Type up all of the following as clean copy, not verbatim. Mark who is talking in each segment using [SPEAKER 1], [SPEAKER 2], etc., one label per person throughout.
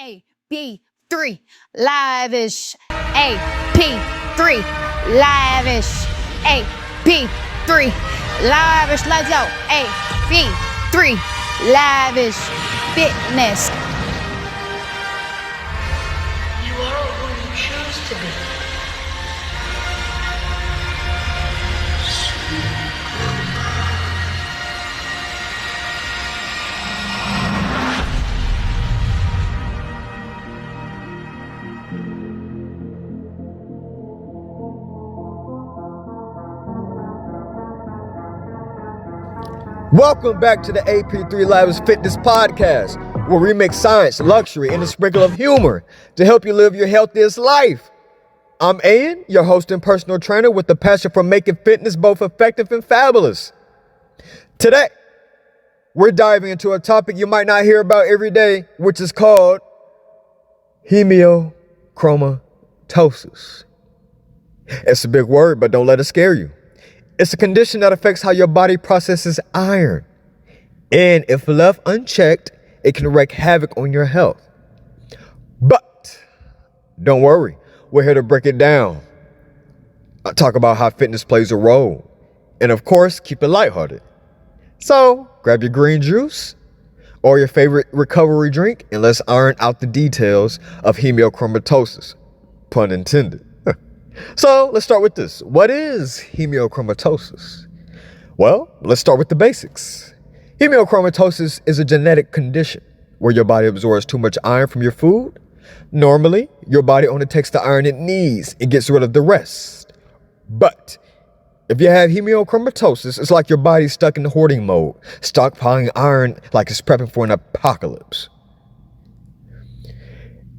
[SPEAKER 1] AP3 Lavish. AP3 Lavish. AP3 Lavish. Let's go. AP3 Lavish Fitness.
[SPEAKER 2] You are who you choose to be.
[SPEAKER 3] Welcome back to the AP3 Lavish Fitness Podcast, where we mix science, luxury, and a sprinkle of humor to help you live your healthiest life. I'm Ian, your host and personal trainer with the passion for making fitness both effective and fabulous. Today, we're diving into a topic you might not hear about every day, which is called hemochromatosis. It's a big word, but don't let it scare you. It's a condition that affects how your body processes iron. And if left unchecked, it can wreak havoc on your health. But don't worry, we're here to break it down. I'll talk about how fitness plays a role. And of course, keep it lighthearted. So grab your green juice or your favorite recovery drink and let's iron out the details of hemochromatosis. Pun intended. So let's start with this. What is hemochromatosis? Well, let's start with the basics. Hemochromatosis is a genetic condition where your body absorbs too much iron from your food. Normally, your body only takes the iron it needs and gets rid of the rest. But if you have hemochromatosis, it's like your body's stuck in hoarding mode, stockpiling iron like it's prepping for an apocalypse.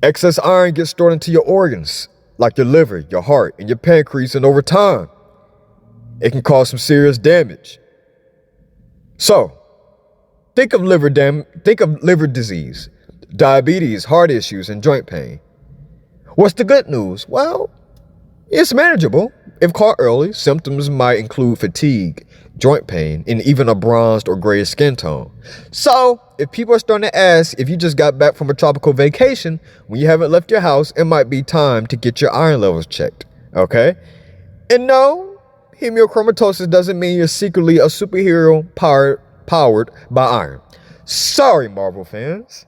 [SPEAKER 3] Excess iron gets stored into your organs, like your liver, your heart, and your pancreas, and over time, it can cause some serious damage. So, think of liver disease, diabetes, heart issues, and joint pain. What's the good news? Well, it's manageable. If caught early, symptoms might include fatigue, joint pain, and even a bronzed or grayish skin tone. So, if people are starting to ask if you just got back from a tropical vacation when you haven't left your house, it might be time to get your iron levels checked, okay? And no, hemochromatosis doesn't mean you're secretly a superhero powered by iron. Sorry, Marvel fans.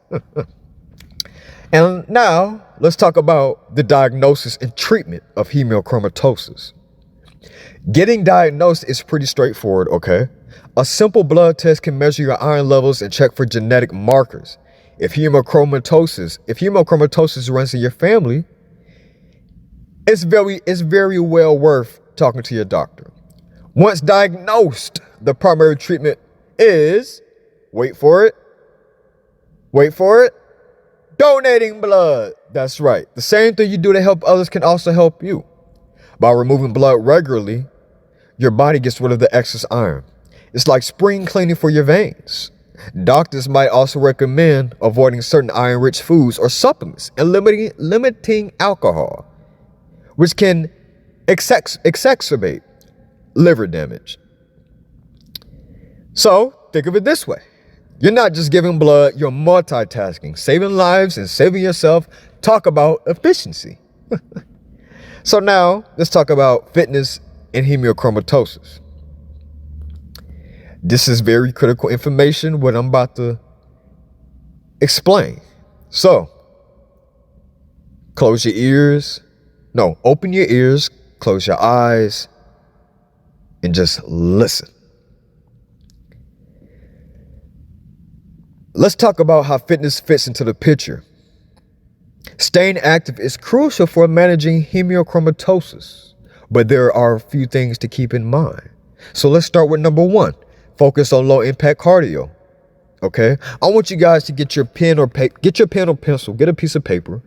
[SPEAKER 3] And now, let's talk about the diagnosis and treatment of hemochromatosis. Getting diagnosed is pretty straightforward, okay? A simple blood test can measure your iron levels and check for genetic markers. If hemochromatosis runs in your family, it's very well worth talking to your doctor. Once diagnosed, the primary treatment is, wait for it, donating blood. That's right. The same thing you do to help others can also help you. By removing blood regularly, your body gets rid of the excess iron. It's like spring cleaning for your veins. Doctors might also recommend avoiding certain iron-rich foods or supplements and limiting alcohol, which can exacerbate liver damage. So, think of it this way. You're not just giving blood, you're multitasking, saving lives and saving yourself. Talk about efficiency. So now, let's talk about fitness and hemochromatosis. This is very critical information, what I'm about to explain. So, open your ears, close your eyes, and just listen. Let's talk about how fitness fits into the picture. Staying active is crucial for managing hemochromatosis, but there are a few things to keep in mind. So let's start with number one. Focus on low impact cardio. Okay? I want you guys to get your pen or pencil, get a piece of paper.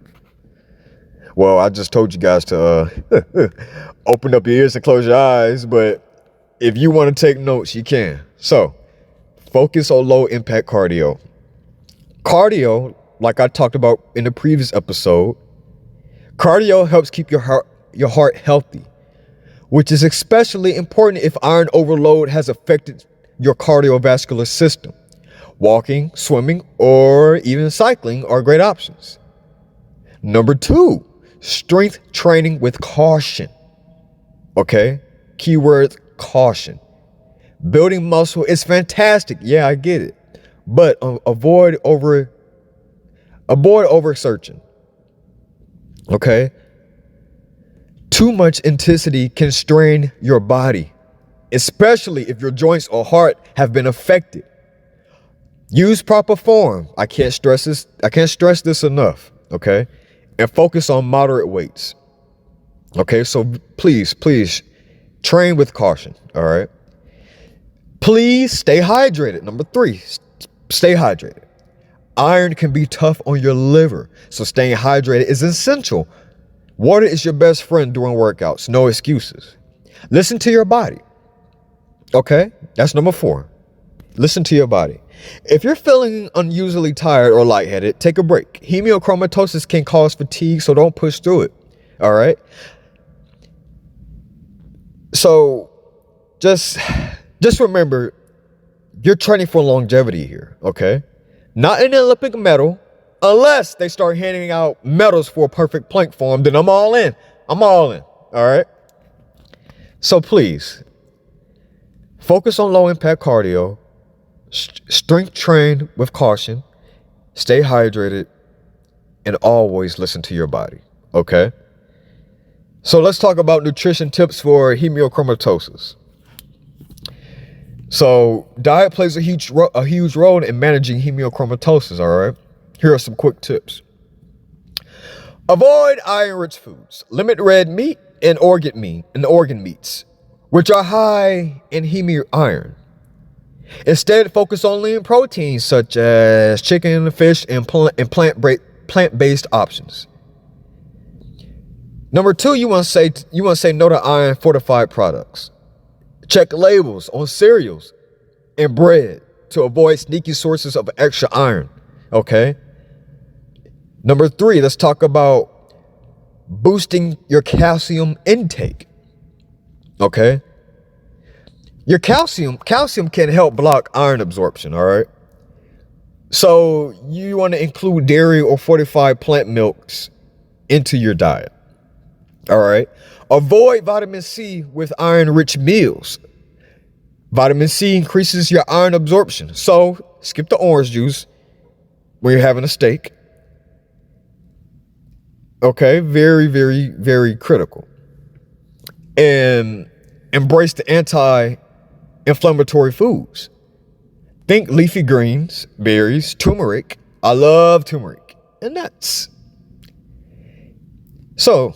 [SPEAKER 3] Well, I just told you guys to open up your ears and close your eyes, but if you want to take notes, you can. So, focus on low impact cardio. Cardio, like I talked about in the previous episode, cardio helps keep your heart healthy, which is especially important if iron overload has affected your cardiovascular system. Walking, swimming, or even cycling are great options. Number 2, strength training with caution. Okay? Keyword caution. Building muscle is fantastic. Yeah, I get it. But avoid oversearching. Okay? Too much intensity can strain your body, especially if your joints or heart have been affected. Use proper form. I can't stress this enough. Okay? And focus on moderate weights. Okay? So please train with caution. All right? Please stay hydrated. Number 3, stay hydrated. Iron can be tough on your liver, so staying hydrated is essential. Water is your best friend during workouts. No excuses. Listen to your body. Okay? That's number 4. Listen to your body. If you're feeling unusually tired or lightheaded, take a break. Haemochromatosis can cause fatigue, so don't push through it. All right? So just remember, you're training for longevity here, okay? Not an Olympic medal, unless they start handing out medals for a perfect plank form, then I'm all in. All right? So please, focus on low impact cardio, strength train with caution, stay hydrated, and always listen to your body, okay? So let's talk about nutrition tips for hemochromatosis. So diet plays a huge role in managing hemochromatosis, all right? Here are some quick tips. Avoid iron-rich foods. Limit red meat and organ meats, which are high in iron. Instead, focus on lean proteins such as chicken, fish, and plant-based options. Number 2, you want to say no to iron fortified products. Check labels on cereals and bread to avoid sneaky sources of extra iron, okay? Number 3, let's talk about boosting your calcium intake, okay? Your calcium can help block iron absorption, all right? So you want to include dairy or fortified plant milks into your diet, all right? Avoid vitamin C with iron-rich meals. Vitamin C increases your iron absorption. So skip the orange juice when you're having a steak. Okay, very, very, very critical. And embrace the anti-inflammatory foods. Think leafy greens, berries, turmeric. I love turmeric. And nuts. So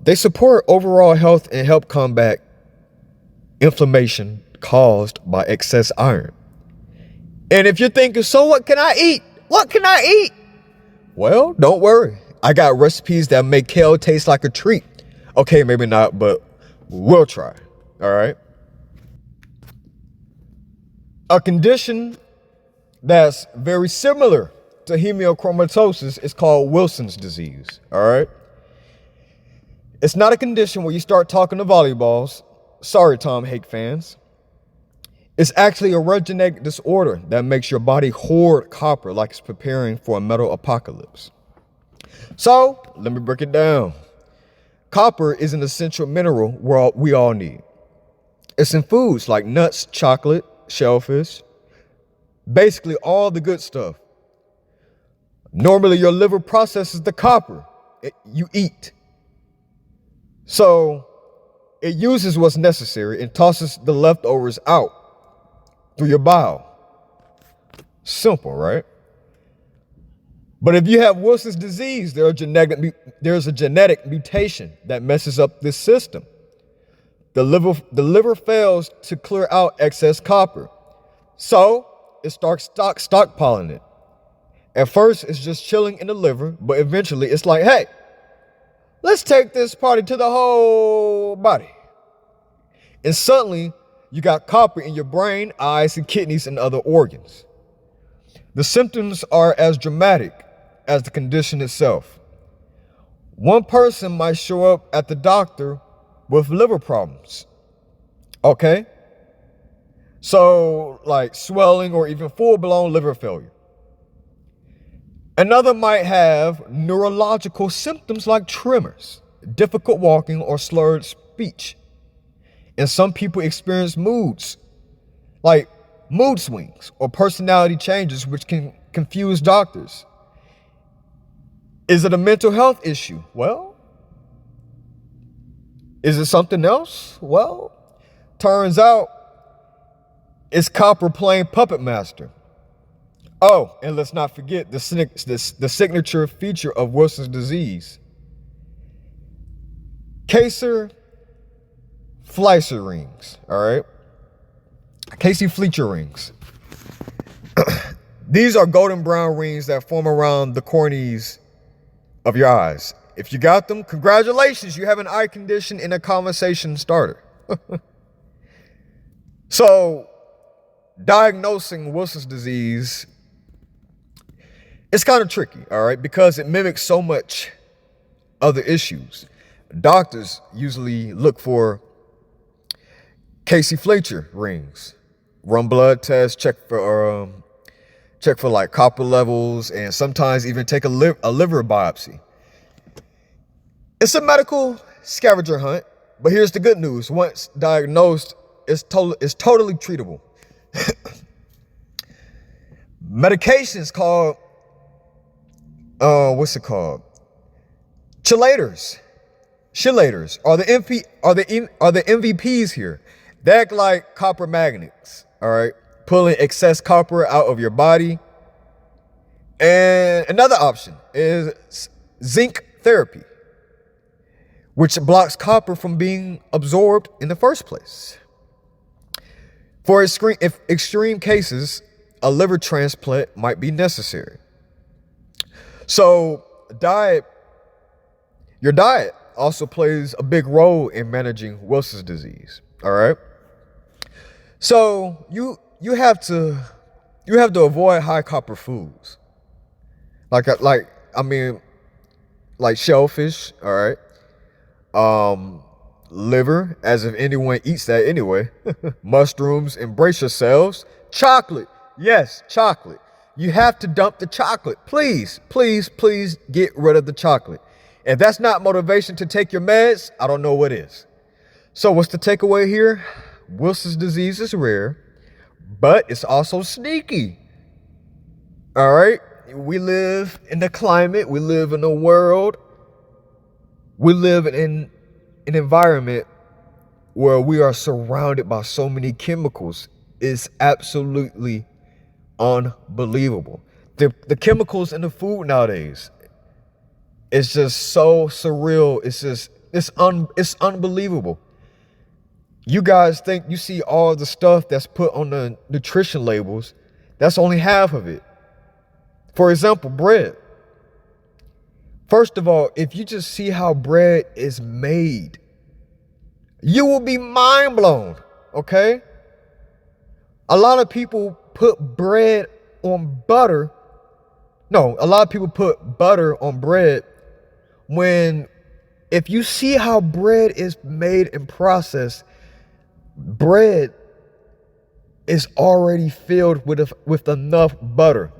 [SPEAKER 3] they support overall health and help combat inflammation caused by excess iron. And if you're thinking, so what can I eat? What can I eat? Well, don't worry. I got recipes that make kale taste like a treat. Okay, maybe not, but we'll try. All right. A condition that's very similar to hemochromatosis is called Wilson's disease. All right. It's not a condition where you start talking to volleyballs. Sorry, Tom Hanks fans. It's actually a rare genetic disorder that makes your body hoard copper like it's preparing for a metal apocalypse. So, let me break it down. Copper is an essential mineral we all need. It's in foods like nuts, chocolate, shellfish, basically all the good stuff. Normally, your liver processes the copper you eat. So it uses what's necessary and tosses the leftovers out through your bowel. Simple, right? But if you have Wilson's disease, there's a genetic mutation that messes up this system. The liver fails to clear out excess copper. So it starts stockpiling it. At first, it's just chilling in the liver, but eventually it's like, hey, let's take this party to the whole body. And suddenly, you got copper in your brain, eyes, and kidneys and other organs. The symptoms are as dramatic as the condition itself. One person might show up at the doctor with liver problems. Okay? So, like swelling or even full-blown liver failure. Another might have neurological symptoms like tremors, difficult walking, or slurred speech. And some people experience moods, like mood swings or personality changes, which can confuse doctors. Is it a mental health issue? Well, is it something else? Well, turns out it's copper playing puppet master. Oh, and let's not forget the signature feature of Wilson's disease. Casey-Fleischer rings, all right? Casey-Fleischer rings. These are golden brown rings that form around the corneas of your eyes. If you got them, congratulations, you have an eye condition and a conversation starter. So, diagnosing Wilson's disease, it's kind of tricky, all right, because it mimics so much other issues. Doctors usually look for Casey-Fleischer rings, run blood tests, check for like copper levels, and sometimes even take a liver biopsy. It's a medical scavenger hunt, but here's the good news: once diagnosed, it's totally treatable. Medications called chelators are the MVPs here. They act like copper magnets, all right, pulling excess copper out of your body. And another option is zinc therapy, which blocks copper from being absorbed in the first place. For extreme cases, a liver transplant might be necessary. So, your diet also plays a big role in managing Wilson's disease. All right. So you have to avoid high copper foods, like shellfish. All right. Liver, as if anyone eats that anyway. Mushrooms, embrace yourselves. Chocolate, yes, chocolate. You have to dump the chocolate. Please, please, please get rid of the chocolate. If that's not motivation to take your meds, I don't know what is. So what's the takeaway here? Wilson's disease is rare, but it's also sneaky. All right? We live in a climate, we live in a world, we live in an environment where we are surrounded by so many chemicals. It's absolutely unbelievable. The chemicals in the food nowadays, it's just so surreal. It's unbelievable. You guys think you see all the stuff that's put on the nutrition labels. That's only half of it. For example, bread. First of all, if you just see how bread is made, you will be mind blown, okay? A lot of people put bread on butter. No, a lot of people put butter on bread when, if you see how bread is made and processed, bread is already filled with enough butter.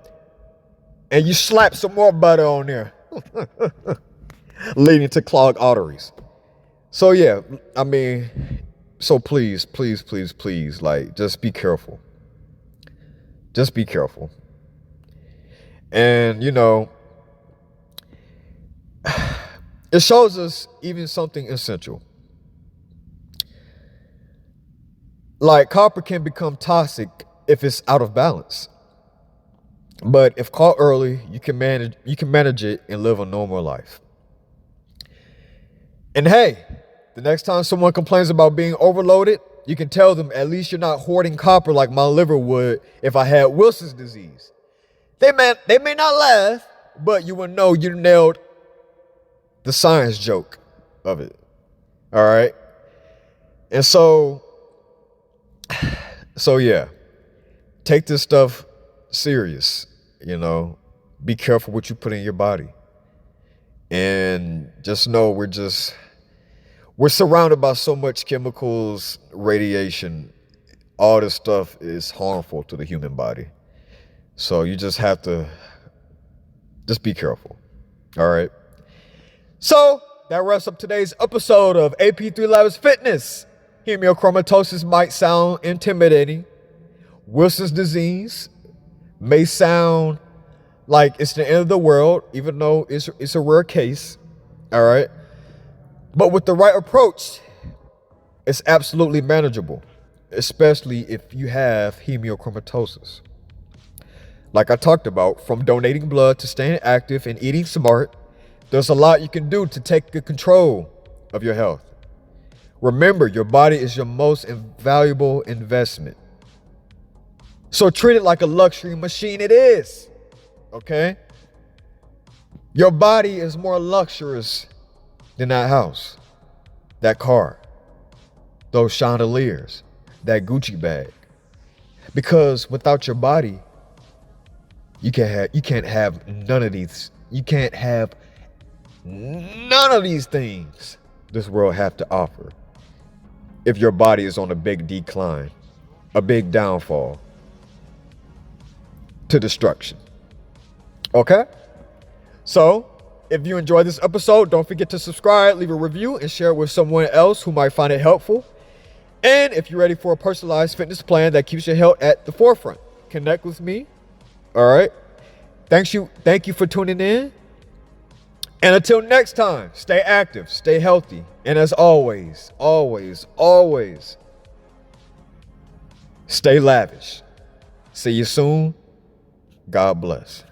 [SPEAKER 3] And you slap some more butter on there, leading to clogged arteries. So yeah, I mean, so please, please, please, please, like, just be careful. Just be careful. And, you know, it shows us even something essential. Like, copper can become toxic if it's out of balance. But if caught early, you can manage it and live a normal life. And hey, the next time someone complains about being overloaded, you can tell them, at least you're not hoarding copper like my liver would if I had Wilson's disease. They may not laugh, but you will know you nailed the science joke of it. All right? And so yeah, take this stuff serious, you know. Be careful what you put in your body. And just know we're surrounded by so much chemicals, radiation. All this stuff is harmful to the human body. So you just have to Just be careful. All right. So that wraps up today's episode of AP3 Lavish Fitness. Haemochromatosis might sound intimidating. Wilson's disease may sound like it's the end of the world, even though it's a rare case. All right. But with the right approach, it's absolutely manageable, especially if you have hemochromatosis. Like I talked about, from donating blood to staying active and eating smart, there's a lot you can do to take good control of your health. Remember, your body is your most valuable investment. So treat it like a luxury machine it is, okay? Your body is more luxurious than that house, that car, those chandeliers, that Gucci bag. Because without your body, you can't have none of these. You can't have none of these things this world have to offer if your body is on a big decline, a big downfall to destruction. Okay? So, if you enjoyed this episode, don't forget to subscribe, leave a review, and share it with someone else who might find it helpful. And if you're ready for a personalized fitness plan that keeps your health at the forefront, connect with me. All right? Thank you for tuning in. And until next time, stay active, stay healthy, and as always, always, always, stay lavish. See you soon. God bless.